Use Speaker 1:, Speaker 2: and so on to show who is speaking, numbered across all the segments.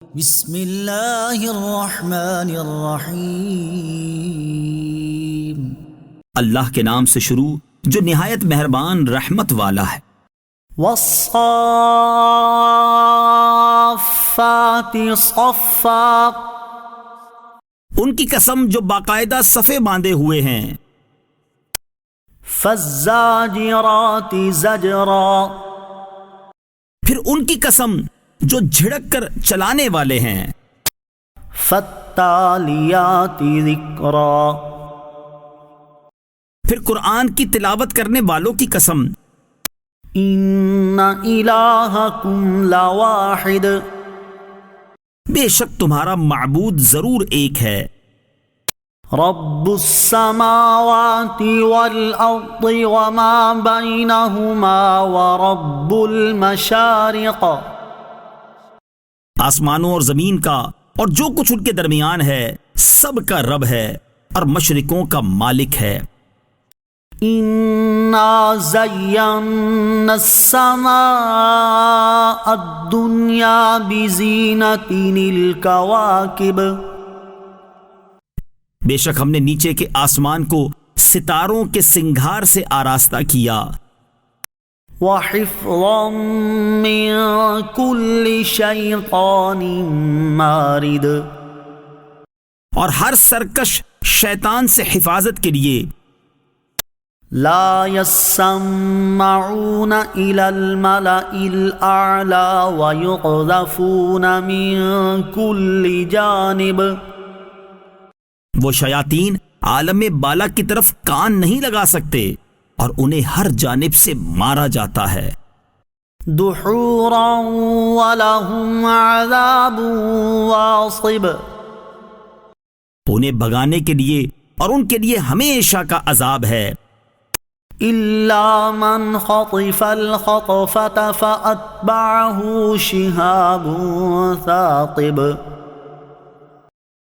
Speaker 1: بسم اللہ الرحمن الرحیم۔
Speaker 2: اللہ کے نام سے شروع جو نہایت مہربان رحمت والا ہے۔
Speaker 1: والصافات صفا،
Speaker 2: ان کی قسم جو باقاعدہ صفے باندھے ہوئے ہیں۔
Speaker 1: فالزاجرات زجرا،
Speaker 2: پھر ان کی قسم جو جھڑک کر چلانے والے ہیں۔
Speaker 1: فالتالیات ذکرا،
Speaker 2: پھر قرآن کی تلاوت کرنے والوں کی قسم۔
Speaker 1: ان الہکم لواحد،
Speaker 2: بے شک تمہارا معبود ضرور ایک ہے۔
Speaker 1: رب السماوات والارض وما بینہما ورب المشارق،
Speaker 2: آسمانوں اور زمین کا اور جو کچھ ان کے درمیان ہے سب کا رب ہے اور مشرقوں کا مالک ہے۔
Speaker 1: انا زینا السماء الدنیا بزینۃ الکواکب،
Speaker 2: بے شک ہم نے نیچے کے آسمان کو ستاروں کے سنگھار سے آراستہ کیا۔
Speaker 1: وحفظا من کل شیطان مارد،
Speaker 2: اور ہر سرکش شیطان سے حفاظت کے لیے۔
Speaker 1: لا يسمعون إلى الملأ الأعلى ويقذفون من كل جانب،
Speaker 2: وہ شیاطین عالم بالا کی طرف کان نہیں لگا سکتے اور انہیں ہر جانب سے مارا جاتا ہے۔
Speaker 1: دحورا ولهم عذاب واصب،
Speaker 2: انہیں بھگانے کے لیے اور ان کے لیے ہمیشہ کا عذاب ہے۔
Speaker 1: إلا من خطف الخطفة فأتبعه شهاب ثاقب،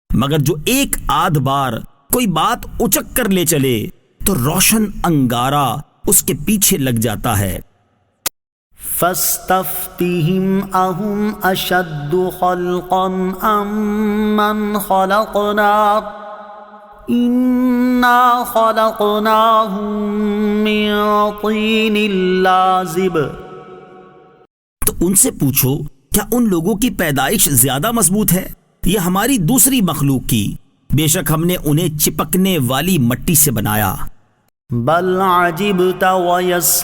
Speaker 2: مگر جو ایک آدھ بار کوئی بات اچک کر لے چلے تو روشن انگارہ اس کے پیچھے لگ جاتا ہے۔
Speaker 1: فاستفتهم أهم أشد خلقا أم من خلقنا إنا خلقناهم من طين لازب،
Speaker 2: تو ان سے پوچھو کیا ان لوگوں کی پیدائش زیادہ مضبوط ہے یا ہماری دوسری مخلوق کی؟ بے شک ہم نے انہیں چپکنے والی مٹی سے بنایا۔
Speaker 1: بل عجبت ويسخرون،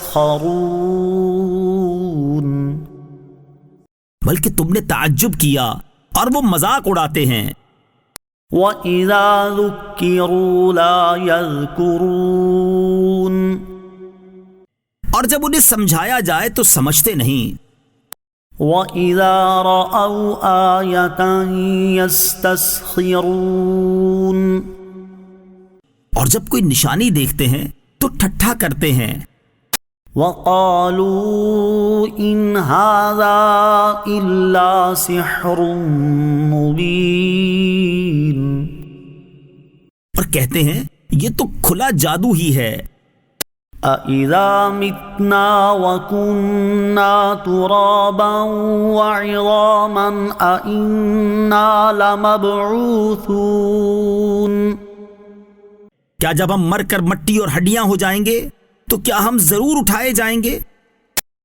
Speaker 2: بلکہ تم نے تعجب کیا اور وہ مذاق اڑاتے ہیں۔
Speaker 1: وَإِذَا ذُكِّرُوا لَا يَذْكُرُونَ،
Speaker 2: اور جب انہیں سمجھایا جائے تو سمجھتے نہیں۔
Speaker 1: وَإِذَا رَأَوْا آيَةً يَسْتَسْخِرُونَ،
Speaker 2: اور جب کوئی نشانی دیکھتے ہیں تو ٹھٹھا کرتے ہیں۔
Speaker 1: وَقَالُوا إِنْ هَذَا إِلَّا سِحْرٌ مُبِينٌ،
Speaker 2: اور کہتے ہیں یہ تو کھلا جادو ہی ہے۔
Speaker 1: أَإِذَا مِتْنَا وَكُنَّا تُرَابًا وَعِظَامًا أَإِنَّا لَمَبْعُوثُونَ،
Speaker 2: کیا جب ہم مر کر مٹی اور ہڈیاں ہو جائیں گے تو کیا ہم ضرور اٹھائے جائیں گے؟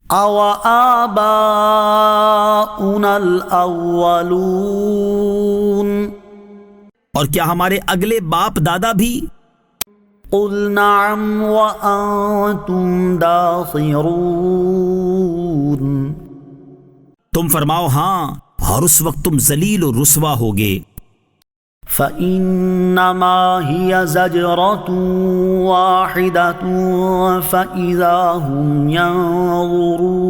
Speaker 1: أَوَآبَاؤُنَا الْأَوَّلُونَ،
Speaker 2: اور کیا ہمارے اگلے باپ دادا بھی؟
Speaker 1: قُلْ نَعَمْ وَأَنْتُمْ دَاخِرُونَ،
Speaker 2: تم فرماؤ ہاں، اور اس وقت تم ذلیل و رسوا ہوگے۔
Speaker 1: فَإِنَّمَا هِيَ زَجْرَةٌ وَاحِدَةٌ فَإِذَا هُمْ يَنظُرُونَ،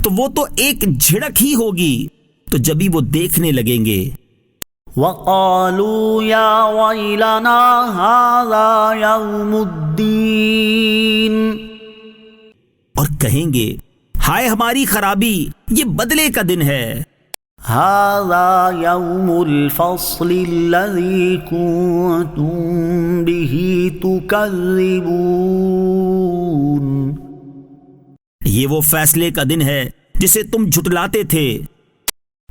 Speaker 2: تو وہ تو ایک جھڑک ہی ہوگی تو جبھی وہ دیکھنے لگیں گے۔
Speaker 1: وَقَالُوا يَا وَيْلَنَا هَذَا يَوْمُ الدِّينِ،
Speaker 2: اور کہیں گے ہائے ہماری خرابی، یہ بدلے کا دن ہے۔
Speaker 1: هَذَا يَوْمُ الْفَصْلِ الَّذِي كُنْتُمْ بِهِ تُكَذِّبُونَ،
Speaker 2: یہ وہ فیصلے کا دن ہے جسے تم جھٹلاتے تھے۔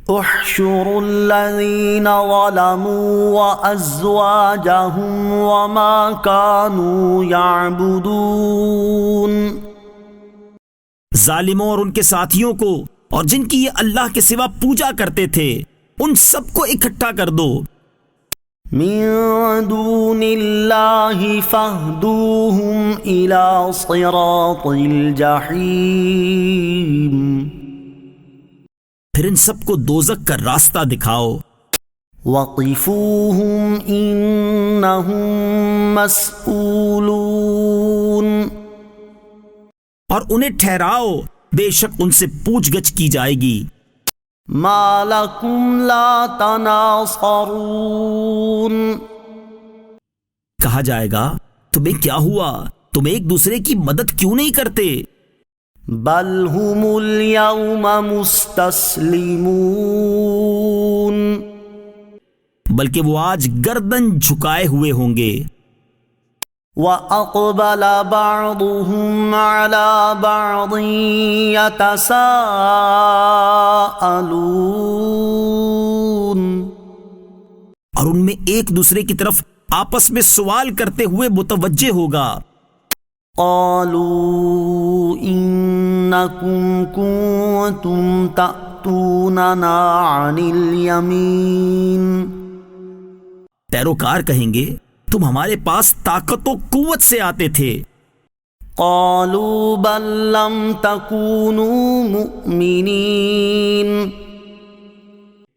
Speaker 1: احشروا الذين ظلموا وأزواجهم وما كانوا يعبدون۔
Speaker 2: ظالموں اور ان کے ساتھیوں کو اور جن کی یہ اللہ کے سوا پوجا کرتے تھے ان سب کو اکٹھا کر دو۔
Speaker 1: من دون اللہ فاہدوہم الى صراط الجحیم۔
Speaker 2: پھر ان سب کو دوزخ کا راستہ دکھاؤ۔
Speaker 1: وقفوہم انہم مسئولون۔
Speaker 2: اور انہیں ٹھہراؤ، بے شک ان سے پوچھ گچھ کی جائے گی۔
Speaker 1: ما لکم لا تناصرون۔
Speaker 2: کہا جائے گا تمہیں کیا ہوا، تم ایک دوسرے کی مدد کیوں نہیں کرتے؟
Speaker 1: بل ہم اليوم مستسلمون۔
Speaker 2: بلکہ وہ آج گردن جھکائے ہوئے ہوں گے۔
Speaker 1: وَأَقْبَلَ بَعْضُهُمْ عَلَى بَعْضٍ يَتَسَاءَلُونَ۔
Speaker 2: اور ان میں ایک دوسرے کی طرف آپس میں سوال کرتے ہوئے متوجہ ہوگا۔
Speaker 1: قَالُوا إِنَّكُمْ كُنتُمْ تَأْتُونَنَا عَنِ الْيَمِينِ۔
Speaker 2: پیروکار کہیں گے تم ہمارے پاس طاقت و قوت سے آتے تھے۔
Speaker 1: قالوا بل لم تكونوا مؤمنین۔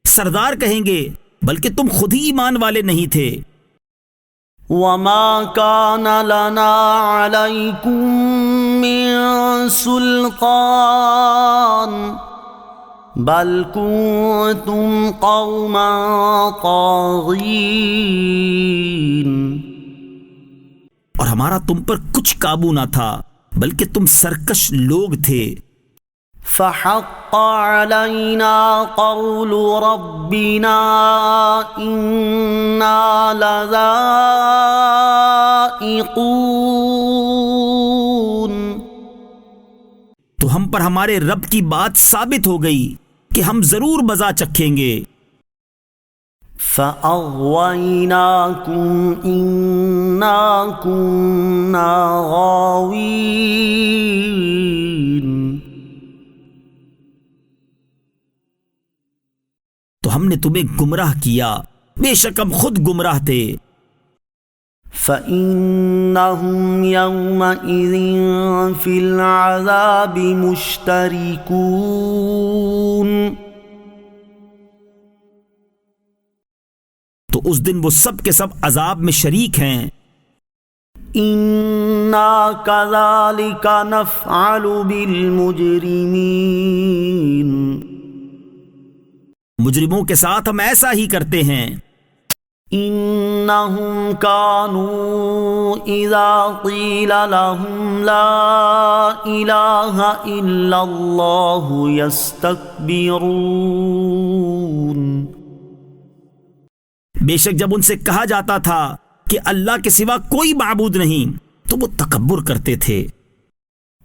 Speaker 2: سردار کہیں گے بلکہ تم خود ہی ایمان والے نہیں تھے۔
Speaker 1: وما كان لنا عليكم من سلطان بل كنتم قوما طاغین۔
Speaker 2: اور ہمارا تم پر کچھ قابو نہ تھا بلکہ تم سرکش لوگ تھے۔
Speaker 1: فحق علينا قول ربنا إنا لذائقون۔
Speaker 2: تو ہم پر ہمارے رب کی بات ثابت ہو گئی کہ ہم ضرور مزہ چکھیں گے۔
Speaker 1: فَأَغْوَيْنَاكُمْ إِنَّا كُنَّا غَاوِينَ۔
Speaker 2: تو ہم نے تمہیں گمراہ کیا، بے شک ہم خود گمراہ تھے۔
Speaker 1: فَإِنَّهُمْ يَوْمَئِذٍ فِي الْعَذَابِ مُشْتَرِكُونَ۔
Speaker 2: تو اس دن وہ سب کے سب عذاب میں شریک ہیں۔
Speaker 1: إِنَّا كَذَلِكَ نَفْعَلُ بِالْمُجْرِمِينَ۔
Speaker 2: مجرموں کے ساتھ ہم ایسا ہی کرتے ہیں۔
Speaker 1: إِنَّهُمْ كَانُوا إِذَا قِيلَ لَهُمْ لَا إِلَٰهَ إِلَّا اللَّهُ يَسْتَكْبِرُونَ۔
Speaker 2: بے شک جب ان سے کہا جاتا تھا کہ اللہ کے سوا کوئی معبود نہیں تو وہ تکبر کرتے تھے۔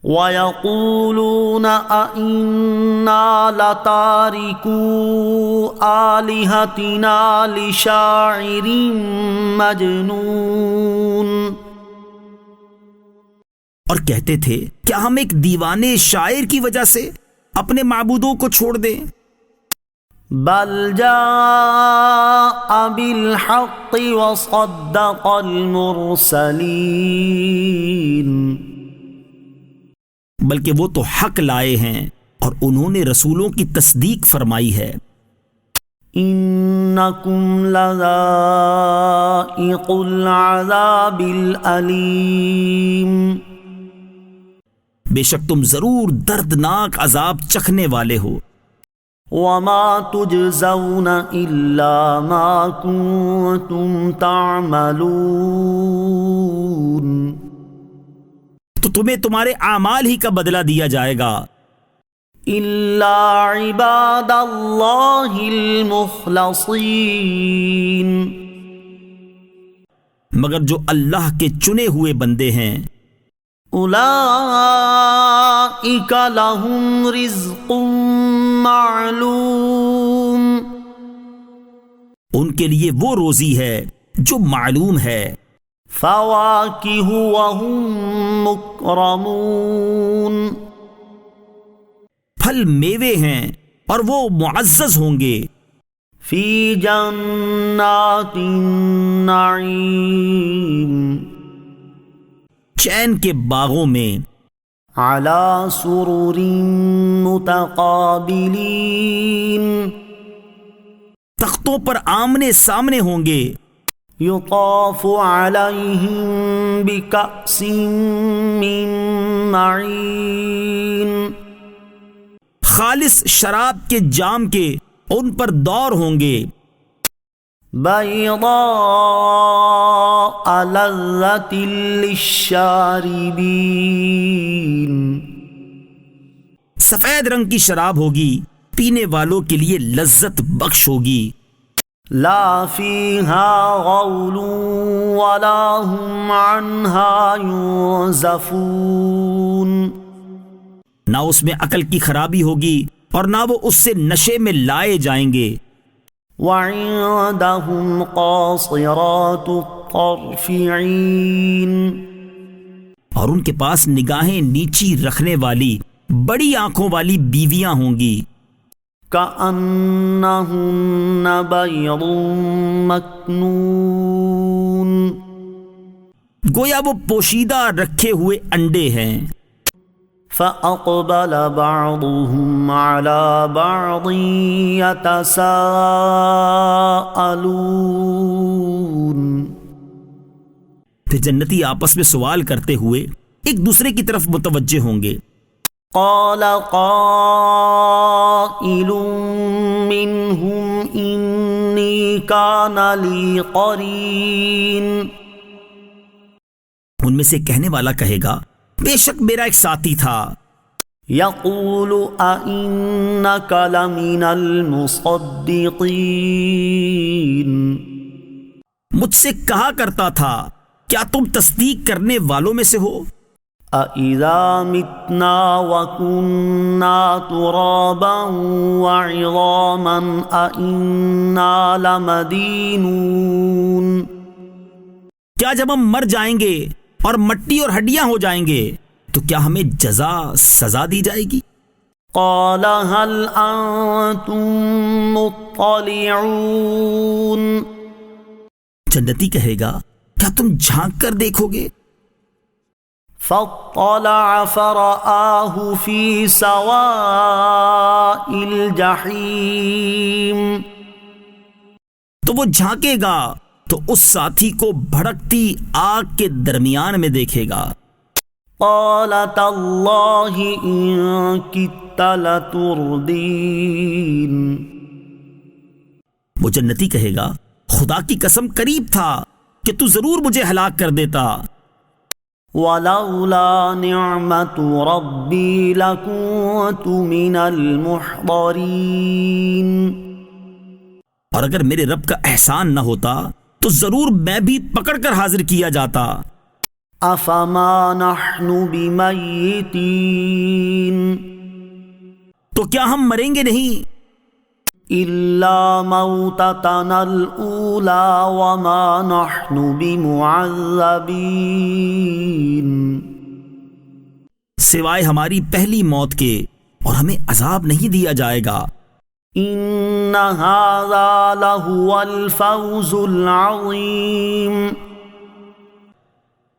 Speaker 1: وَيَقُولُونَ أَإِنَّا لَتَارِكُو آلِهَتِنَا لِشَاعِرٍ مَجْنُونٍ۔
Speaker 2: اور کہتے تھے کیا ہم ایک دیوانے شاعر کی وجہ سے اپنے معبودوں کو چھوڑ دیں؟
Speaker 1: بل جاء بالحق وصدق المرسلین۔
Speaker 2: بلکہ وہ تو حق لائے ہیں اور انہوں نے رسولوں کی تصدیق فرمائی ہے۔
Speaker 1: انکم لذائق العذاب العلیم۔
Speaker 2: بے شک تم ضرور دردناک عذاب چکھنے والے ہو۔
Speaker 1: وما تجزون الا ما کنتم تعملون۔
Speaker 2: تو تمہیں تمہارے اعمال ہی کا بدلہ دیا جائے گا۔
Speaker 1: الا عباد اللہ المخلصین۔
Speaker 2: مگر جو اللہ کے چنے ہوئے بندے ہیں۔
Speaker 1: اولئک لہم رزق معلوم،
Speaker 2: ان کے لیے وہ روزی ہے جو معلوم ہے،
Speaker 1: فواکہ وہم مکرمون،
Speaker 2: پھل میوے ہیں اور وہ معزز ہوں گے،
Speaker 1: فی جنات النعیم،
Speaker 2: چین کے باغوں میں،
Speaker 1: علی سرر متقابلین،
Speaker 2: تختوں پر آمنے سامنے ہوں گے،
Speaker 1: یطاف علیہم بکأس من معین،
Speaker 2: خالص شراب کے جام کے ان پر دور ہوں گے،
Speaker 1: بیضاء لذۃ للشاربین،
Speaker 2: سفید رنگ کی شراب ہوگی، پینے والوں کے لیے لذت بخش ہوگی،
Speaker 1: لا فیہا غول ولا ہم عنہا ینزفون،
Speaker 2: نہ اس میں عقل کی خرابی ہوگی اور نہ وہ اس سے نشے میں لائے جائیں گے،
Speaker 1: وعندہم قاصرات الطرف عین،
Speaker 2: اور ان کے پاس نگاہیں نیچی رکھنے والی بڑی آنکھوں والی بیویاں ہوں گی،
Speaker 1: کأنہن بیض مکنون،
Speaker 2: گویا وہ پوشیدہ رکھے ہوئے انڈے ہیں،
Speaker 1: فأقبل بعضهم على بعض يتساءلون،
Speaker 2: پھر جنتی آپس میں سوال کرتے ہوئے ایک دوسرے کی طرف متوجہ ہوں گے،
Speaker 1: قال قائل منهم إني كان لي قرين،
Speaker 2: ان میں سے کہنے والا کہے گا بے شک میرا ایک ساتھی تھا،
Speaker 1: يقول أئنك لمن المصدقين،
Speaker 2: مجھ سے کہا کرتا تھا کیا تم تصدیق کرنے والوں میں سے ہو،
Speaker 1: أَإِذَا مِتْنَا وَكُنَّا تُرَابًا وَعِظَامًا أَإِنَّا لَمَدِينُونَ،
Speaker 2: کیا جب ہم مر جائیں گے اور مٹی اور ہڈیاں ہو جائیں گے تو کیا ہمیں جزا سزا دی جائے گی،
Speaker 1: قال هل أنتم مطلعون،
Speaker 2: جنتی کہے گا کیا تم جھانک کر دیکھو گے،
Speaker 1: فاطلع فرآه في سواء الجحيم،
Speaker 2: تو وہ جھانکے گا تو اس ساتھی کو بھڑکتی آگ کے درمیان میں دیکھے گا،
Speaker 1: قال تاللہ ان کدت لتردین،
Speaker 2: وہ جنتی کہے گا خدا کی قسم قریب تھا کہ تو ضرور مجھے ہلاک کر دیتا،
Speaker 1: ولولا نعمت ربی لکنت من المحضرین،
Speaker 2: اور اگر میرے رب کا احسان نہ ہوتا تو ضرور میں بھی پکڑ کر حاضر کیا جاتا،
Speaker 1: افما نحن بمیتین،
Speaker 2: تو کیا ہم مریں گے نہیں،
Speaker 1: الا موتتنا الاولی وما نحن بمعذبین،
Speaker 2: سوائے ہماری پہلی موت کے اور ہمیں عذاب نہیں دیا جائے گا،
Speaker 1: ان ھذا لہو الفوز العظیم،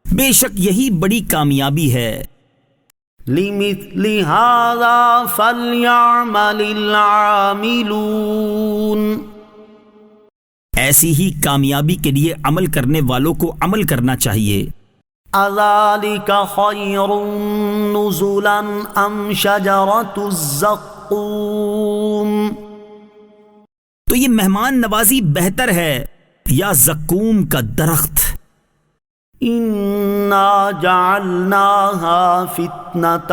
Speaker 2: بے شک یہی بڑی کامیابی ہے،
Speaker 1: لمثل ھذا فلیعمل العاملون،
Speaker 2: ایسی ہی کامیابی کے لیے عمل کرنے والوں کو عمل کرنا چاہیے،
Speaker 1: اذالک خیر نزلا ام شجرۃ الزقوم،
Speaker 2: تو یہ مہمان نوازی بہتر ہے یا زقوم کا درخت،
Speaker 1: انا جعلناها فتنة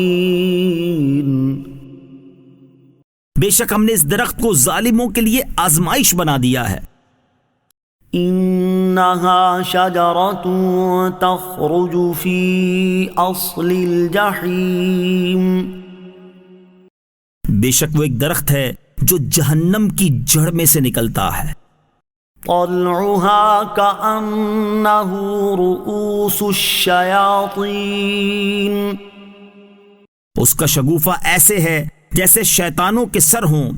Speaker 1: للظالمین،
Speaker 2: بے شک ہم نے اس درخت کو ظالموں کے لیے آزمائش بنا دیا ہے،
Speaker 1: إنها شجرة تخرج في أصل الجحيم
Speaker 2: بے شک وہ ایک درخت ہے جو جہنم کی جڑ میں سے نکلتا ہے.
Speaker 1: طلعها كأنه رؤوس الشياطين
Speaker 2: اس کا شگوفہ ایسے ہے جیسے شیطانوں کے سر ہوں.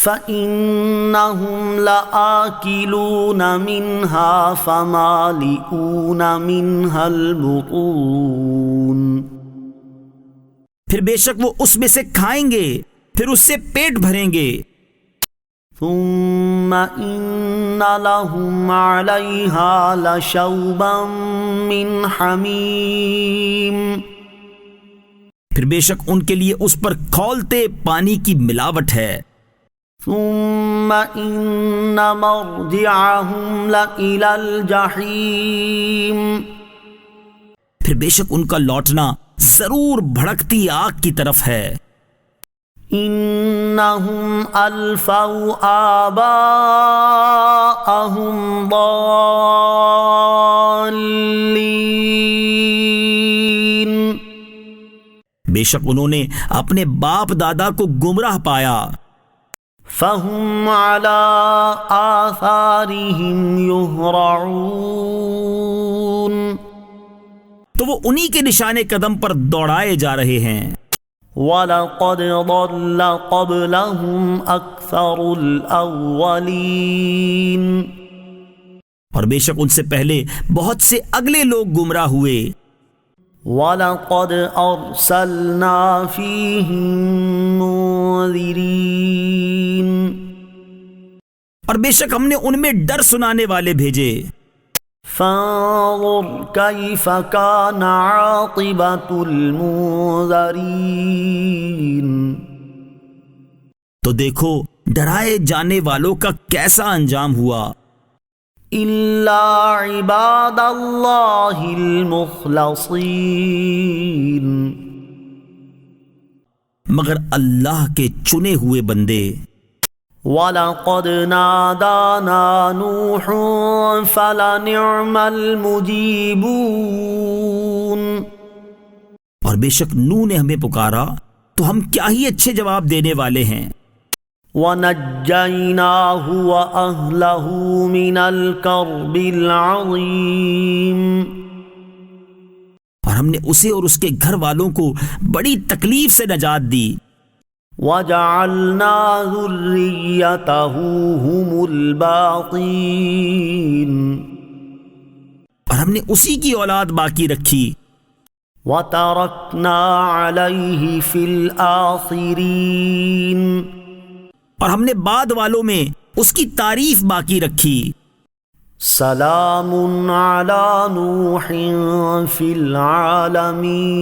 Speaker 1: فَإِنَّهُمْ لَآكِلُونَ مِنْهَا فَمَالِئُونَ مِنْهَا الْبُطُونَ
Speaker 2: پھر بے شک وہ اس میں سے کھائیں گے پھر اس سے پیٹ بھریں گے.
Speaker 1: ثُمَّ إِنَّ لَهُمْ عَلَيْهَا لَشَوْبًا مِّنْ حَمِيمٍ
Speaker 2: پھر بے شک ان کے لیے اس پر کھولتے پانی کی ملاوٹ ہے.
Speaker 1: ثم إن مرجعهم لإلى الجحيم
Speaker 2: پھر بے شک ان کا لوٹنا ضرور بھڑکتی آگ کی طرف ہے.
Speaker 1: إنهم ألفوا آباءهم ضالين
Speaker 2: بے شک انہوں نے اپنے باپ دادا کو گمراہ پایا.
Speaker 1: فهم على آثارهم يهرعون
Speaker 2: تو وہ انہی کے نشان قدم پر دوڑائے جا رہے ہیں.
Speaker 1: وَلَقَدْ ضَلَّ قَبْلَهُمْ أَكْثَرُ الْأَوَّلِينَ
Speaker 2: اور بے شک ان سے پہلے بہت سے اگلے لوگ گمراہ ہوئے.
Speaker 1: وَلَقَدْ أَرْسَلْنَا فِيهِم مُنذِرِينَ
Speaker 2: اور بے شک ہم نے ان میں ڈر سنانے والے بھیجے.
Speaker 1: فانظر كيف كان عاقبة المنذرين
Speaker 2: تو دیکھو ڈرائے جانے والوں کا کیسا انجام ہوا.
Speaker 1: إلا عباد الله المخلصين
Speaker 2: مگر اللہ کے چنے ہوئے بندے.
Speaker 1: وَلَقَدْ نَادَانَا نُوحٌ فَلَنِعْمَ الْمُجِيبُونَ
Speaker 2: اور بے شک نوح نے ہمیں پکارا تو ہم کیا ہی اچھے جواب دینے والے ہیں.
Speaker 1: وَنَجَّيْنَاهُ وَأَهْلَهُ مِنَ الْكَرْبِ الْعَظِيمِ
Speaker 2: اور ہم نے اسے اور اس کے گھر والوں کو بڑی تکلیف سے نجات دی.
Speaker 1: وَجَعَلْنَا ذُرِّيَّتَهُ هُمُ الْبَاقِينَ
Speaker 2: اور ہم نے اسی کی اولاد باقی رکھی.
Speaker 1: وَتَرَكْنَا عَلَيْهِ فِي الْآخِرِينَ
Speaker 2: اور ہم نے بعد والوں میں اس کی تعریف باقی رکھی.
Speaker 1: سلام علی نوح فی العالمین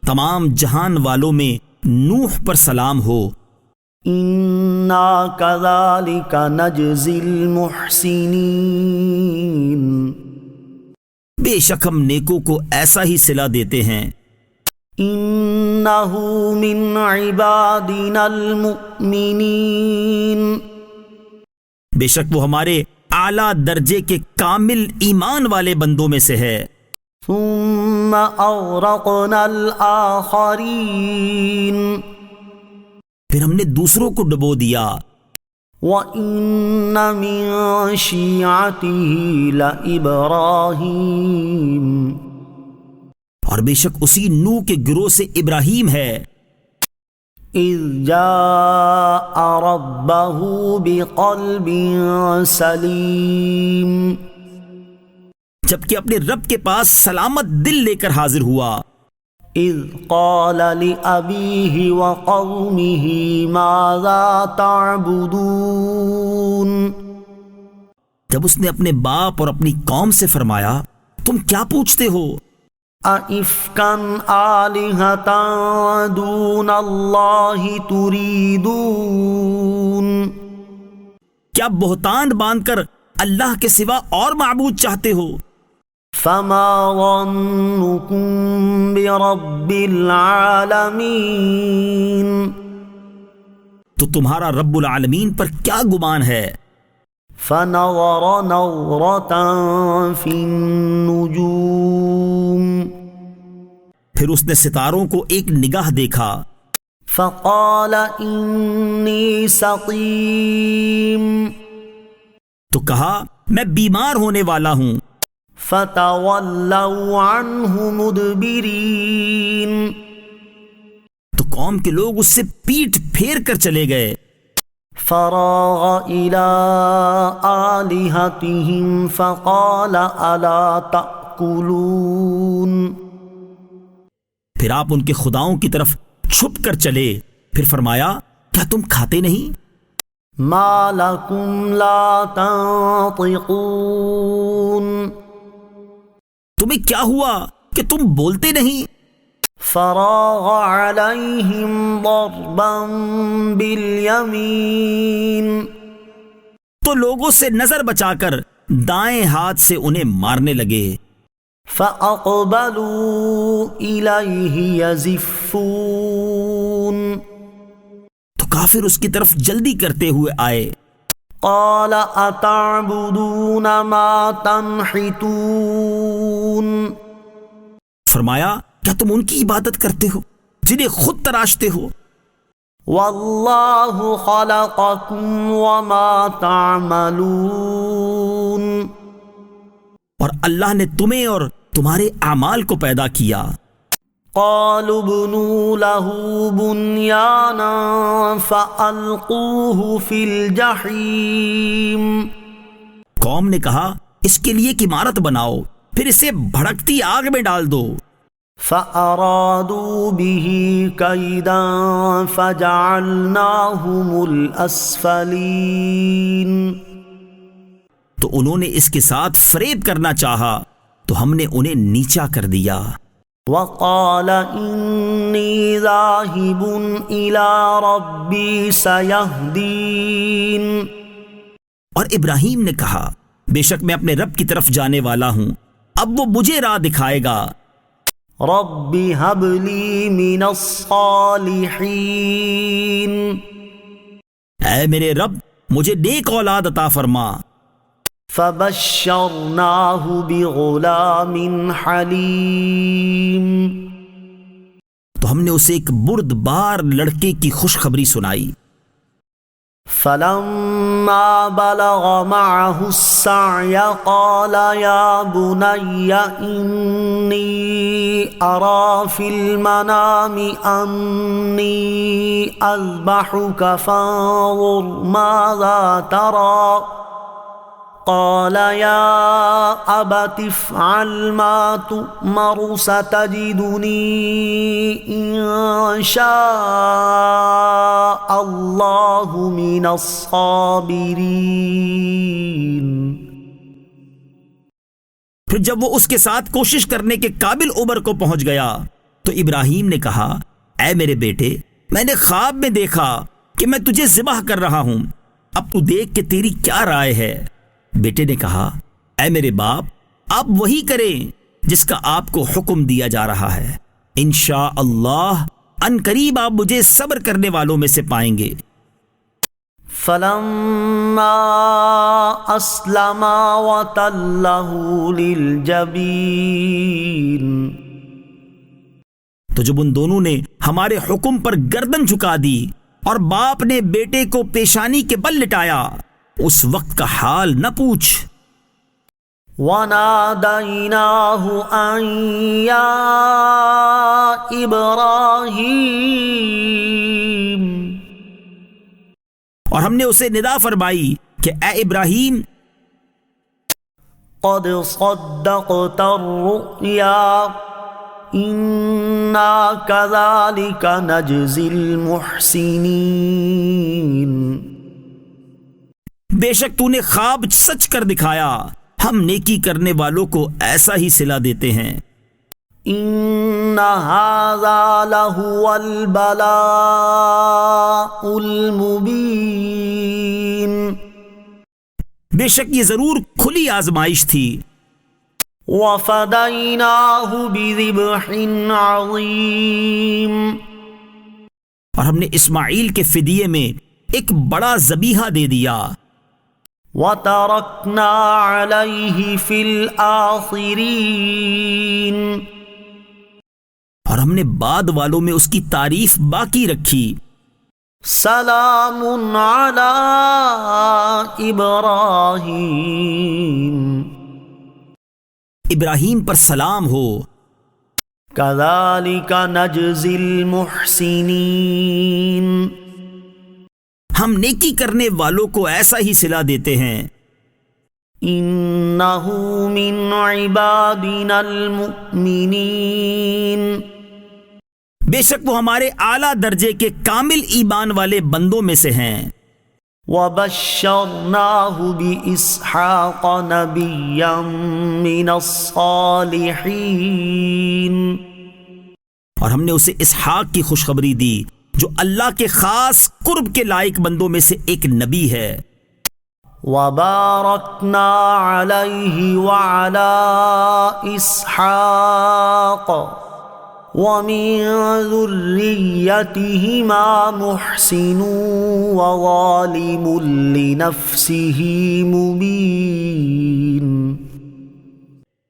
Speaker 2: تمام جہان والوں میں نوح پر سلام ہو.
Speaker 1: انا کذالک نجزی المحسنین
Speaker 2: بے شک ہم نیکوں کو ایسا ہی صلہ دیتے ہیں.
Speaker 1: انہ من عبادنا المؤمنین
Speaker 2: بے شک وہ ہمارے اعلیٰ درجے کے کامل ایمان والے بندوں میں سے ہے.
Speaker 1: ثم اغرقنا الآخرین
Speaker 2: پھر ہم نے دوسروں کو ڈبو دیا.
Speaker 1: وَإِنَّ مِن شِيعَتِهِ لَإِبْرَاهِيمَ
Speaker 2: اور بے شک اسی نوح کے گروہ سے ابراہیم ہے.
Speaker 1: اذ جاء ربه بقلب سلیم
Speaker 2: جبکہ اپنے رب کے پاس سلامت دل لے کر حاضر ہوا.
Speaker 1: اذ قال لأبيه وقومه ماذا تعبدون
Speaker 2: جب اس نے اپنے باپ اور اپنی قوم سے فرمایا تم کیا پوچھتے ہو؟
Speaker 1: أَإِفْكًا آلِهَةً دُونَ اللَّهِ تُرِيدُونَ
Speaker 2: کیا بہتان باندھ کر اللہ کے سوا اور معبود چاہتے ہو؟
Speaker 1: فَمَا ظَنُّكُمْ بِرَبِّ الْعَالَمِينَ
Speaker 2: تو تمہارا رب العالمین پر کیا گمان ہے؟
Speaker 1: فنظر نظرة في النجوم
Speaker 2: پھر اس نے ستاروں کو ایک نگاہ دیکھا،
Speaker 1: فقال إني سقيم
Speaker 2: تو کہا میں بیمار ہونے والا ہوں۔
Speaker 1: فتولوا عنه مدبرين
Speaker 2: تو قوم کے لوگ اس سے پیٹ پھیر کر چلے گئے۔
Speaker 1: فراغ إلى آلهتهم فقال ألا تأكلون
Speaker 2: پھر آپ ان کے خداؤں کی طرف چھپ کر چلے، پھر فرمایا کیا تم کھاتے نہیں؟
Speaker 1: ما لكم لا تنطقون
Speaker 2: تمہیں کیا ہوا کہ تم بولتے نہیں؟
Speaker 1: فراغ عليهم ضربا باليمين
Speaker 2: تو لوگوں سے نظر بچا کر دائیں ہاتھ سے انہیں مارنے لگے۔
Speaker 1: فأقبلوا إليه يزفون
Speaker 2: تو کافر اس کی طرف جلدی کرتے ہوئے آئے۔
Speaker 1: قال أتعبدون ما تنحتون
Speaker 2: فرمایا کیا تم ان کی عبادت کرتے ہو جنہیں خود تراشتے ہو؟
Speaker 1: والله خلقكم وما تعملون
Speaker 2: اور اللہ نے تمہیں اور تمہارے اعمال کو پیدا کیا۔
Speaker 1: قالوا ابنوا له بنيانا فألقوه في الجحيم
Speaker 2: قوم نے کہا اس کے لیے ایک عمارت بناؤ، پھر اسے بھڑکتی آگ میں ڈال دو۔
Speaker 1: فأرادوا به كيدا فجعلناهم الأسفلين
Speaker 2: تو انہوں نے اس کے ساتھ فریب کرنا چاہا تو ہم نے انہیں نیچا کر دیا۔
Speaker 1: وقال إني ذاهب إلى ربي سيهدين
Speaker 2: اور ابراہیم نے کہا بے شک میں اپنے رب کی طرف جانے والا ہوں، اب وہ مجھے راہ دکھائے گا۔
Speaker 1: رب هب لي من الصالحين
Speaker 2: اے میرے رب مجھے نیک اولاد عطا فرما۔
Speaker 1: فبشرناه بغلام حليم
Speaker 2: تو ہم نے اسے ایک بردبار لڑکے کی خوشخبری سنائی۔
Speaker 1: فلما بلغ معه السعي قال يا بني إني أرى في المنام أني أذبحك فانظر ماذا ترى قال يا أبت افعل ما تؤمر ستجدني إن شاء الله من الصابرين
Speaker 2: پھر جب وہ اس کے ساتھ کوشش کرنے کے قابل عمر کو پہنچ گیا تو ابراہیم نے کہا اے میرے بیٹے میں نے خواب میں دیکھا کہ میں تجھے ذبح کر رہا ہوں، اب تو دیکھ کہ تیری کیا رائے ہے۔ بیٹے نے کہا اے میرے باپ آپ وہی کریں جس کا آپ کو حکم دیا جا رہا ہے، انشاءاللہ ان قریب آپ مجھے صبر کرنے والوں میں سے پائیں گے۔
Speaker 1: فلما أسلما وتله للجبين
Speaker 2: تو جب ان دونوں نے ہمارے حکم پر گردن جھکا دی اور باپ نے بیٹے کو پیشانی کے بل لٹایا، اس وقت کا حال نہ پوچھ۔
Speaker 1: وناديناه أن يا إبراهيم
Speaker 2: اور ہم نے اسے ندا فرمائی کہ اے ابراہیم
Speaker 1: قد صدقت الرؤيا إنا كذلك نجزي المحسنين
Speaker 2: بے شک تو نے خواب سچ کر دکھایا، ہم نیکی کرنے والوں کو ایسا ہی صلہ دیتے ہیں۔
Speaker 1: إن هذا لهو البلاء المبين
Speaker 2: بے شک یہ ضرور کھلی آزمائش تھی۔
Speaker 1: وفديناه بذبح عظيم
Speaker 2: اور ہم نے اسماعیل کے فدیے میں ایک بڑا ذبیحہ دے دیا۔
Speaker 1: وَتَرَكْنَا عَلَيْهِ فِي الْآخِرِينَ،
Speaker 2: اور ہم نے بعد والوں میں اس کی تعریف باقی رکھی۔
Speaker 1: سلام علی ابراہیم،
Speaker 2: ابراہیم پر سلام ہو۔
Speaker 1: کذالک نجزی المحسنین،
Speaker 2: ہم نیکی کرنے والوں کو ایسا ہی صلہ دیتے ہیں۔
Speaker 1: انہ من عبادنا المؤمنین،
Speaker 2: بے شک وہ ہمارے اعلیٰ درجے کے کامل ایمان والے بندوں میں سے ہیں۔
Speaker 1: وبشرناہ باسحاق نبیا من الصالحین،
Speaker 2: اور ہم نے اسے اسحاق کی خوشخبری دی جو اللہ کے خاص قرب کے لائق بندوں میں سے ایک نبی ہے۔
Speaker 1: وبارکنا علیہ وعلی اسحاق ومن ذریتہما محسن وظالم لنفسہ مبین،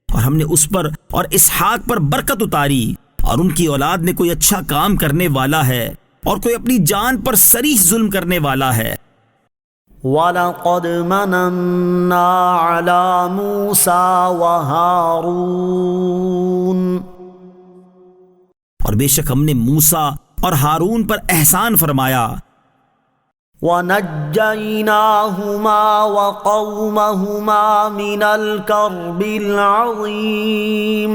Speaker 2: اور ہم نے اس پر اور اسحاق پر برکت اتاری، اور ان کی اولاد میں کوئی اچھا کام کرنے والا ہے اور کوئی اپنی جان پر صریح ظلم کرنے والا ہے۔
Speaker 1: وَلَقَدْ مَنَنَّا عَلَى مُوسَى وَهَارُونَ،
Speaker 2: اور بے شک ہم نے موسیٰ اور ہارون پر احسان فرمایا۔
Speaker 1: وَنَجَّيْنَاهُمَا وَقَوْمَهُمَا مِنَ الْكَرْبِ الْعَظِيمِ،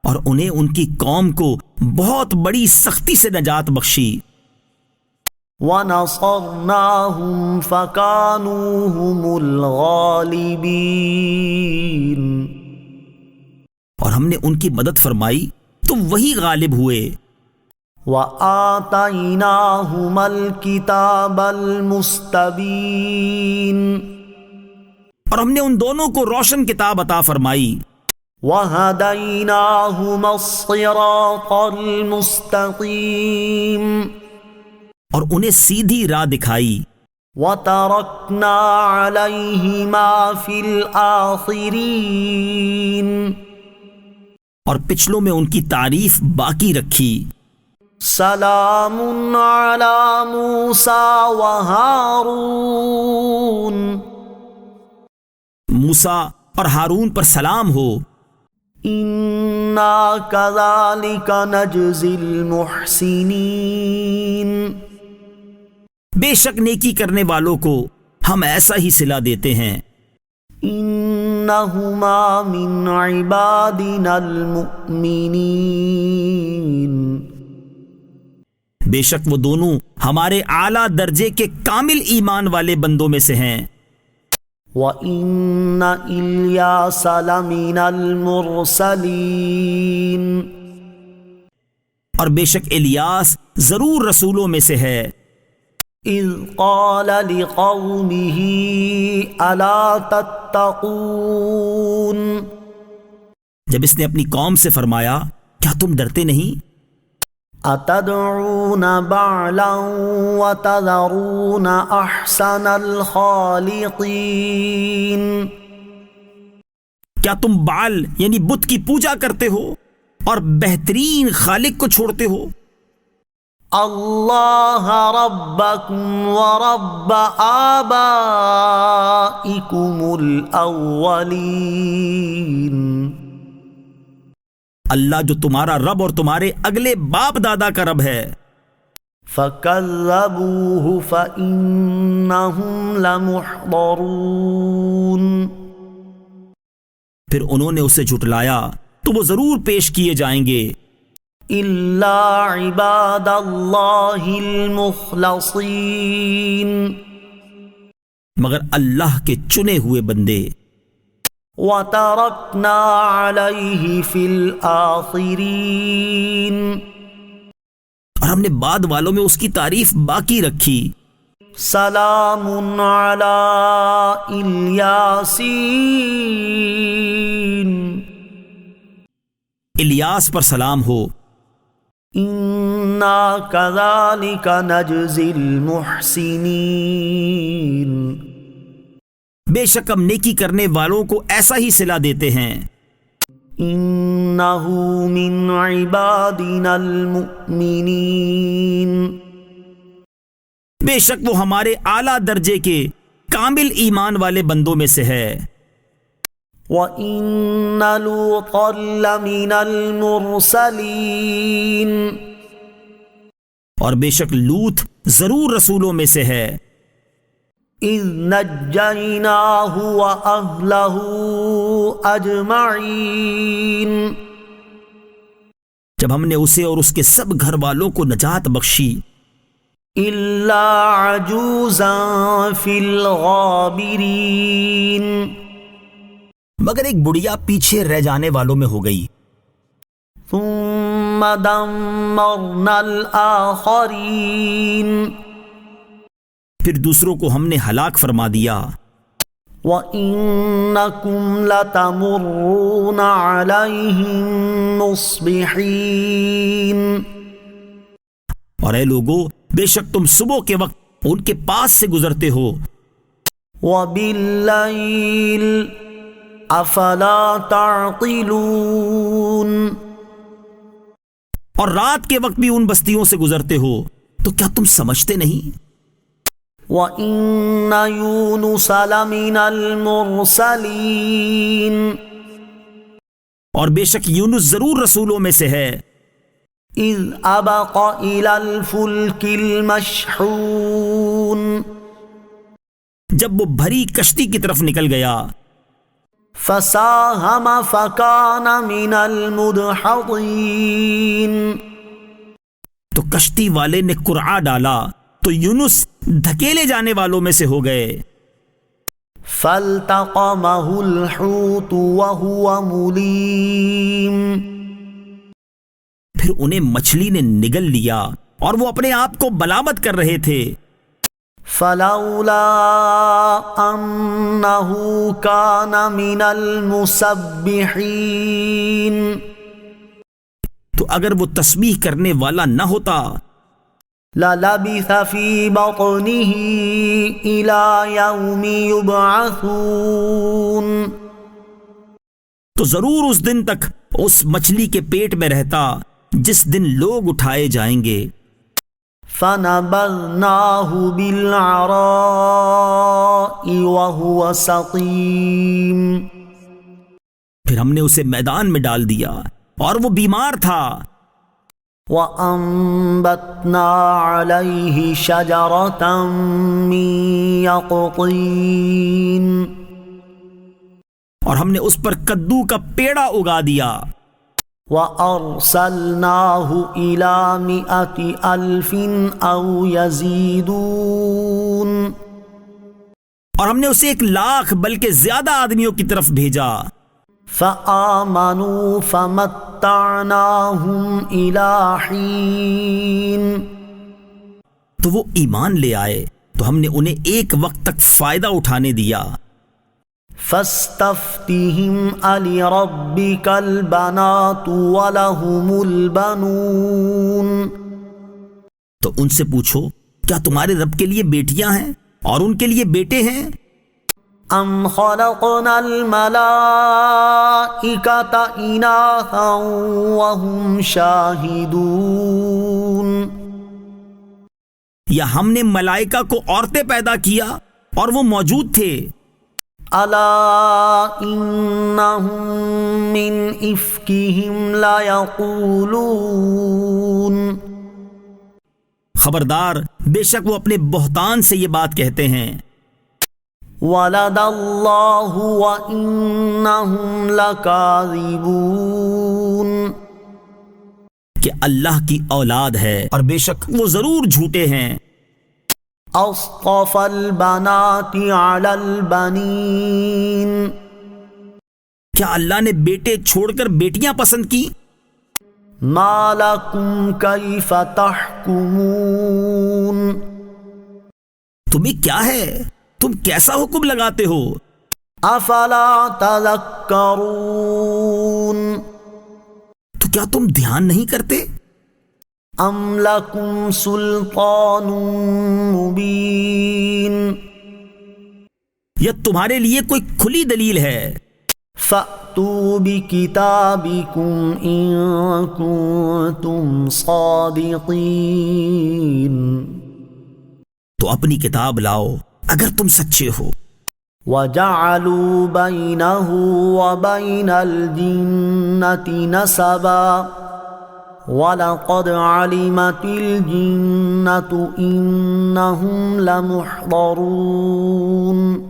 Speaker 2: اور انہیں ان کی قوم کو بہت بڑی سختی سے نجات بخشی۔
Speaker 1: وَنَصَرْنَاهُمْ فَكَانُوا هُمُ الْغَالِبِينَ،
Speaker 2: اور ہم نے ان کی مدد فرمائی تو وہی غالب ہوئے۔
Speaker 1: وَآتَيْنَاهُمَا الْكِتَابَ الْمُسْتَبِينَ،
Speaker 2: اور ہم نے ان دونوں کو روشن کتاب عطا فرمائی۔
Speaker 1: وَهَدَيْنَاهُمَا الصِّرَاطَ الْمُسْتَقِيمَ،
Speaker 2: اور انہیں سیدھی راہ دکھائی۔
Speaker 1: وَتَرَكْنَا عَلَيْهِمَا فِي الْآخِرِينَ،
Speaker 2: اور پچھلوں میں ان کی تعریف باقی رکھی۔
Speaker 1: سلام علی موسیٰ وہارون،
Speaker 2: موسیٰ اور ہارون پر سلام ہو۔
Speaker 1: انا کذالک نجزی المحسنین،
Speaker 2: بے شک نیکی کرنے والوں کو ہم ایسا ہی صلہ دیتے ہیں۔
Speaker 1: انہما من عبادنا المؤمنین،
Speaker 2: بے شک وہ دونوں ہمارے اعلیٰ درجے کے کامل ایمان والے بندوں میں سے ہیں۔
Speaker 1: وَإِنَّ إِلْيَاسَ لَمِنَ الْمُرْسَلِينَ،
Speaker 2: اور بے شک الیاس ضرور رسولوں میں سے ہے۔
Speaker 1: اذ قال لقومه الا تتقون،
Speaker 2: جب اس نے اپنی قوم سے فرمایا کیا تم ڈرتے نہیں؟
Speaker 1: اتدعون بعلا وتذرون احسن الخالقین،
Speaker 2: کیا تم بعل یعنی بت کی پوجا کرتے ہو اور بہترین خالق کو چھوڑتے ہو؟
Speaker 1: اللہ ربکم ورب آبائکم الاولین،
Speaker 2: اللہ جو تمہارا رب اور تمہارے اگلے باپ دادا کا رب ہے۔
Speaker 1: فَكَذَّبُوهُ فَإِنَّهُمْ لَمُحْضَرُونَ،
Speaker 2: پھر انہوں نے اسے جھٹلایا تو وہ ضرور پیش کیے جائیں گے۔
Speaker 1: إِلَّا عِبَادَ اللَّهِ الْمُخْلَصِينَ،
Speaker 2: مگر اللہ کے چنے ہوئے بندے۔
Speaker 1: وَتَرَكْنَا عَلَيْهِ فِي الْآخِرِينَ،
Speaker 2: اور ہم نے بعد والوں میں اس کی تعریف باقی رکھی۔
Speaker 1: سلام علی الیاسین،
Speaker 2: الیاس پر سلام ہو۔
Speaker 1: ان إنا كذلك نجزي المحسنين
Speaker 2: بے شک ہم نیکی کرنے والوں کو ایسا ہی صلہ دیتے ہیں.
Speaker 1: إنه من عبادنا المؤمنين
Speaker 2: بے شک وہ ہمارے اعلیٰ درجے کے کامل ایمان والے بندوں میں سے ہے.
Speaker 1: وَإِنَّ لُوطًا لَّمِنَ الْمُرْسَلِينَ
Speaker 2: اور بے شک لوط ضرور رسولوں میں سے ہے.
Speaker 1: إِذْ نَجَّيْنَاهُ وَأَهْلَهُ أَجْمَعِينَ
Speaker 2: جب ہم نے اسے اور اس کے سب گھر والوں کو نجات بخشی
Speaker 1: إِلَّا عَجُوزًا فِي الْغَابِرِينَ
Speaker 2: مگر ایک بڑھیا پیچھے رہ جانے والوں میں ہو گئی.
Speaker 1: ثُمَّ دَمَّرْنَا الْآخَرِينَ
Speaker 2: پھر دوسروں کو ہم نے ہلاک فرما دیا.
Speaker 1: وَإِنَّكُمْ لَتَمُرُّونَ عَلَيْهِمْ مُصْبِحِينَ
Speaker 2: اور اے لوگو بے شک تم صبح کے وقت ان کے پاس سے گزرتے ہو.
Speaker 1: وَبِاللَّيْلِ أَفَلَا تَعْقِلُونَ
Speaker 2: اور رات کے وقت بھی ان بستیوں سے گزرتے ہو تو کیا تم سمجھتے نہیں؟
Speaker 1: وَإِنَّ يُونُسَ لَمِنَ الْمُرْسَلِينَ
Speaker 2: اور بے شک یونس ضرور رسولوں میں سے ہے.
Speaker 1: إِذْ أَبَقَ إِلَى الْفُلْكِ الْمَشْحُونِ
Speaker 2: جب وہ بھری کشتی کی طرف نکل گیا
Speaker 1: فَسَاهَمَ فَكَانَ مِنَ الْمُدْحَضِينَ
Speaker 2: تو کشتی والے نے قرعہ ڈالا تو یونس دھکیلے جانے والوں میں سے ہو گئے.
Speaker 1: فَالْتَقَمَهُ الْحُوتُ وَهُوَ مُلِيمٌ
Speaker 2: پھر انہیں مچھلی نے نگل لیا اور وہ اپنے آپ کو ملامت کر رہے تھے.
Speaker 1: فَلَوْلَا أَنَّهُ كَانَ مِنَ الْمُسَبِّحِينَ
Speaker 2: تو اگر وہ تسبیح کرنے والا نہ ہوتا
Speaker 1: لَلَبِثَ فِي بَطْنِهِ إِلَى يَوْمِ يُبْعَثُونَ
Speaker 2: تو ضرور اس دن تک اس مچھلی کے پیٹ میں رہتا جس دن لوگ اٹھائے جائیں گے.
Speaker 1: فَنَبَذْنَاهُ بِالْعَرَاءِ وَهُوَ سَقِيمٌ
Speaker 2: پھر ہم نے اسے میدان میں ڈال دیا اور وہ بیمار تھا.
Speaker 1: وَأَنبَتْنَا عَلَيْهِ شَجَرَةً مِّن يَقْطِينٍ
Speaker 2: اور ہم نے اس پر کدو کا پیڑا اگا دیا.
Speaker 1: وَأَرْسَلْنَاهُ إِلَى 100,000 أَوْ يَزِيدُونَ
Speaker 2: اور ہم نے اسے 1,00,000 بلکہ زیادہ آدمیوں کی طرف بھیجا.
Speaker 1: فَآمَنُوا فَمَتَّعْنَاهُمْ إِلَى حِينٍ
Speaker 2: تو وہ ایمان لے آئے تو ہم نے انہیں ایک وقت تک فائدہ اٹھانے دیا.
Speaker 1: فَاسْتَفْتِهِمْ أَلِرَبِّكَ الْبَنَاتُ وَلَهُمُ الْبَنُونَ
Speaker 2: تو ان سے پوچھو کیا تمہارے رب کے لیے بیٹیاں ہیں اور ان کے لیے بیٹے ہیں؟
Speaker 1: أَمْ خَلَقْنَا الْمَلَائِكَةَ إِنَاثًا وَهُمْ شَاهِدُونَ
Speaker 2: یا ہم نے ملائکہ کو عورتیں پیدا کیا اور وہ موجود تھے.
Speaker 1: أَلَا إِنَّهُمْ مِنْ إِفْكِهِمْ لَيَقُولُونَ
Speaker 2: خبردار بے شک وہ اپنے بہتان سے یہ بات کہتے ہیں.
Speaker 1: وَلَدَ اللَّهُ وَإِنَّهُمْ لَكَاذِبُونَ
Speaker 2: کہ اللہ کی اولاد ہے اور بے شک وہ ضرور جھوٹے ہیں.
Speaker 1: أَصْطَفَى الْبَنَاتِ عَلَى الْبَنِينَ
Speaker 2: کیا اللہ نے بیٹے چھوڑ کر بیٹیاں پسند کی؟
Speaker 1: مَا لَكُمْ كَيْفَ تَحْكُمُونَ
Speaker 2: تمہیں کیا ہے؟ تم کیسا حکم لگاتے ہو؟
Speaker 1: أَفَلَا تَذَكَّرُونَ
Speaker 2: تو کیا تم دھیان نہیں کرتے؟
Speaker 1: أم لكم سلطان مبين
Speaker 2: یا تمہارے لیے کوئی کھلی دلیل ہے؟
Speaker 1: فأتوا بكتابكم إن كنتم صادقين
Speaker 2: تو اپنی کتاب لاؤ اگر تم سچے ہو۔
Speaker 1: وجعلوا بينه وبين الجنة نسبا وَلَقَدْ عَلِمَتِ الْجِنَّةُ إِنَّهُمْ لَمُحْضَرُونَ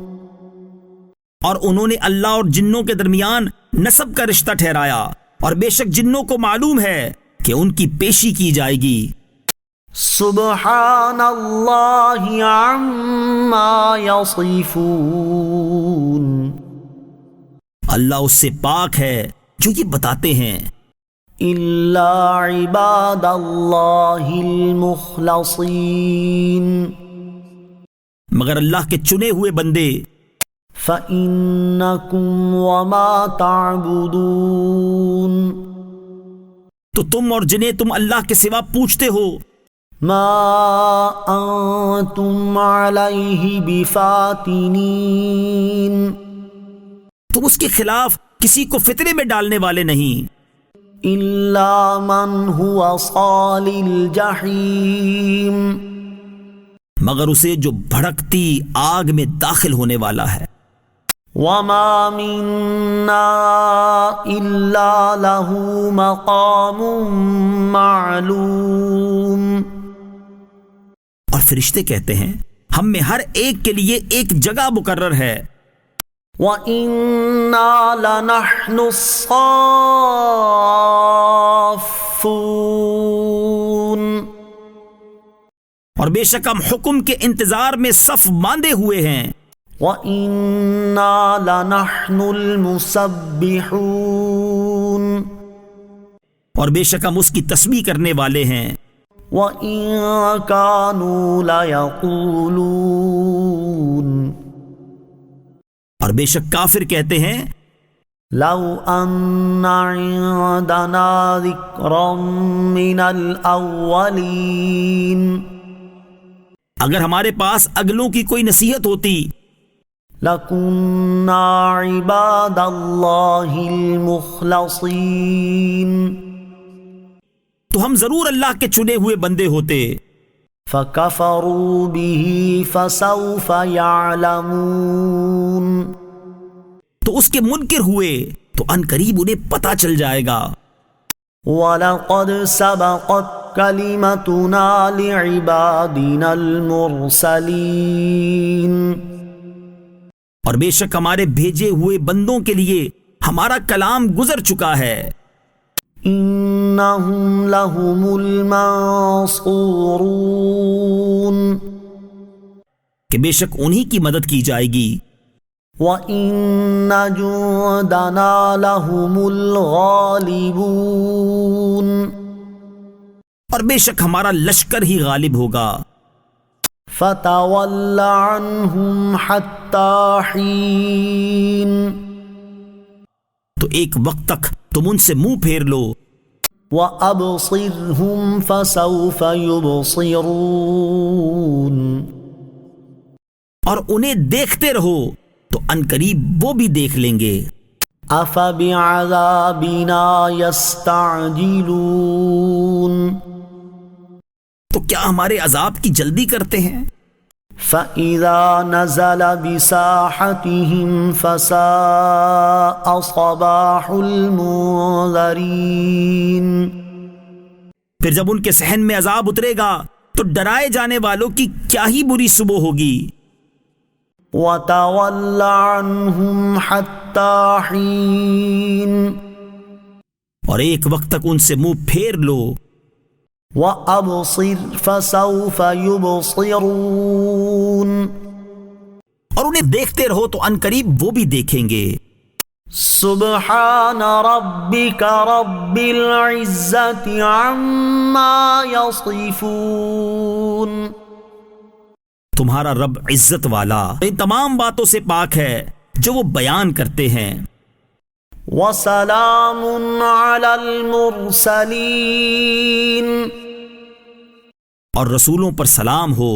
Speaker 2: اور انہوں نے اللہ اور جنوں کے درمیان نسب کا رشتہ ٹھہرایا، اور بے شک جنوں کو معلوم ہے کہ ان کی پیشی کی جائے گی۔
Speaker 1: سبحان اللہ عما یصفون
Speaker 2: اللہ اس سے پاک ہے جو یہ بتاتے ہیں۔
Speaker 1: الا عباد اللہ المخلصین
Speaker 2: مگر اللہ کے چنے ہوئے بندے۔
Speaker 1: فإنکم وما تعبدون
Speaker 2: تو تم اور جنہیں تم اللہ کے سوا پوچھتے ہو،
Speaker 1: ما انتم علیہ بفاتنین
Speaker 2: تم اس کے خلاف کسی کو فطرے میں ڈالنے والے نہیں،
Speaker 1: الا من هو صال الجحیم
Speaker 2: مگر اسے جو بھڑکتی آگ میں داخل ہونے والا ہے۔
Speaker 1: وما منا الا له مقام معلوم
Speaker 2: اور فرشتے کہتے ہیں ہم میں ہر ایک کے لیے ایک جگہ مقرر ہے۔
Speaker 1: وَإِنَّا لَنَحْنُ الصَّافُّونَ
Speaker 2: اور بے شک ہم حکم کے انتظار میں صف باندھے ہوئے ہیں۔
Speaker 1: وَإِنَّا لَنَحْنُ الْمُسَبِّحُونَ
Speaker 2: اور بے شک ہم اس کی تسبیح کرنے والے ہیں۔
Speaker 1: وَإِن كَانُوا لَيَقُولُونَ
Speaker 2: اور بے شک کافر کہتے ہیں
Speaker 1: لَوْ أَنَّ عِندَنَا ذِكْرًا مِّنَ الْأَوَّلِينَ
Speaker 2: اگر ہمارے پاس اگلوں کی کوئی نصیحت ہوتی
Speaker 1: لَكُنَّا عِبَادَ اللَّهِ الْمُخْلَصِينَ
Speaker 2: تو ہم ضرور اللہ کے چنے ہوئے بندے ہوتے۔
Speaker 1: فَكَفَرُوا بِهِ فَسَوْفَ يَعْلَمُونَ
Speaker 2: تو اس کے منکر ہوئے تو ان قریب انہیں پتہ چل جائے گا۔
Speaker 1: وَلَقَدْ سَبَقَتْ كَلِمَتُنَا لِعِبَادِنَا الْمُرْسَلِينَ
Speaker 2: اور بے شک ہمارے بھیجے ہوئے بندوں کے لیے ہمارا کلام گزر چکا ہے۔
Speaker 1: إِنَّهُمْ لَهُمُ الْمَنصُورُونَ
Speaker 2: کہ بے شک انہی کی مدد کی جائے گی۔
Speaker 1: وَإِنَّ جُندَنَا لَهُمُ الْغَالِبُونَ
Speaker 2: اور بے شک ہمارا لشکر ہی غالب ہوگا۔
Speaker 1: فَتَوَلَّ عَنْهُمْ حَتَّى حِينٍ
Speaker 2: تو ایک وقت تک تم ان سے منہ پھیر لو۔
Speaker 1: وَأَبْصِرْهُمْ فَسَوْفَ يُبْصِرُونَ
Speaker 2: اور انہیں دیکھتے رہو تو ان قریب وہ بھی دیکھ لیں گے۔
Speaker 1: أَفَبِعَذَابِنَا يَسْتَعْجِلُونَ
Speaker 2: تو کیا ہمارے عذاب کی جلدی کرتے ہیں؟
Speaker 1: فَإِذَا نَزَلَ بِسَاحَتِهِمْ فَسَاءَ صَبَاحُ الْمُنذَرِينَ
Speaker 2: پھر جب ان کے صحن میں عذاب اترے گا تو ڈرائے جانے والوں کی کیا ہی بری صبح ہوگی۔
Speaker 1: وَتَوَلَّ عَنْهُمْ حَتَّى حِينٍ
Speaker 2: اور ایک وقت تک ان سے منہ پھیر لو۔
Speaker 1: وَأَبْصِرْ فَسَوْفَ يُبْصِرُونَ
Speaker 2: اور انہیں دیکھتے رہو تو ان قریب وہ بھی دیکھیں گے۔
Speaker 1: سبحان ربك رب العزة عما يصفون
Speaker 2: تمہارا رب عزت والا ان تمام باتوں سے پاک ہے جو وہ بیان کرتے ہیں۔
Speaker 1: وسلام على المرسلين
Speaker 2: اور رسولوں پر سلام ہو۔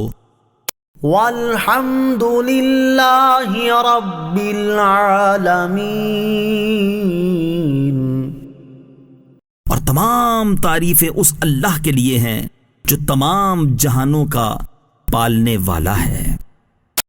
Speaker 1: والحمد للہ رب العالمین،
Speaker 2: اور تمام تعریفیں اس اللہ کے لیے ہیں جو تمام جہانوں کا پالنے والا ہے۔